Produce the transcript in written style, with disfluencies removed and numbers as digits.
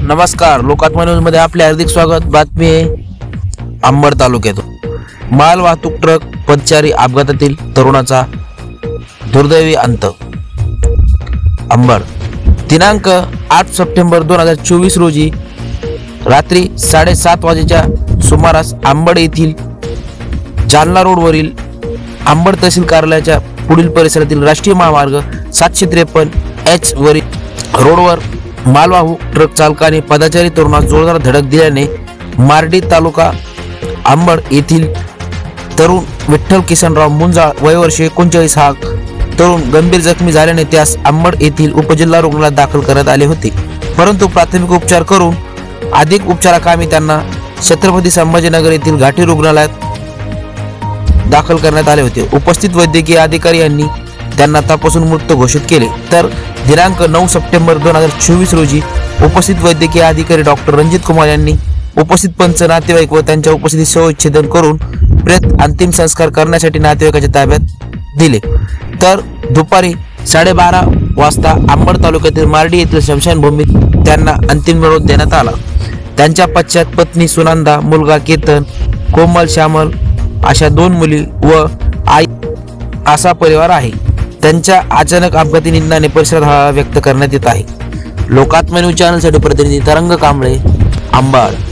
नमस्कार, लोकात्मा न्यूज मध्ये आपले हार्दिक स्वागत। बातमी आहे अंबड तालुक्यातून माल वाहतूक ट्रक पदचारी अपघातातील तरुणाचा दुर्दैवी अंत। अंबड दिनांक 8 सप्टेंबर 2024 रोजी रात्री 7:30 वाजेच्या सुमारास अंबड येथील जालना रोडवरील अंबड तहसील कार्यालयाच्या पुढील परिसरातील राष्ट्रीय महामार्ग 753H वरील रोडवर मालवाहू ट्रक चालकाने पदचारी तरुणास जोरदार धडक दिल्याने मार्डी तालुका अंबड येथील तरुण विठ्ठल किसनराव मुंजाळ वय वर्ष 39 हा तरुण गंभीर जखमी झाल्याने त्यास अंबड येथील उपजिल्हा रुग्णालयात दाखल करण्यात आले होते, परंतु प्राथमिक उपचार करून अधिक उपचाराकामी त्यांना छत्रपती संभाजीनगर येथील घाटी रुग्णालयात दाखल करण्यात आले होते। उपस्थित वैद्यकीय अधिकारी यांनी त्यांना तपासून मृत घोषित केले। तर दिनांक 9 सप्टेंबर 2024 रोजी उपस्थित वैद्यकीय अधिकारी डॉक्टर रणजित कुमार यांनी उपस्थित पंच, नातेवाईक व त्यांच्या उपस्थितीत शवविच्छेदन करून प्रेत अंतिम संस्कार करण्यासाठी नातेवाईकाच्या ताब्यात दिले। तर दुपारी 12:30 वाजता अंबड तालुक्यातील मार्डी येथील स्मशानभूमीत त्यांना अंतिम निरोप देण्यात आला। त्यांच्या पश्चात पत्नी सुनंदा, मुलगा केतन, कोमल, श्यामल अशा 2 मुली व आई असा परिवार आहे। त्यांच्या अचानक अपघाती निंदाने परिसरात हळहळ व्यक्त करण्यात येत आहे। लोकात्मा न्यूज चॅनलसाठी प्रतिनिधी तरंग कांबळे, अंबड।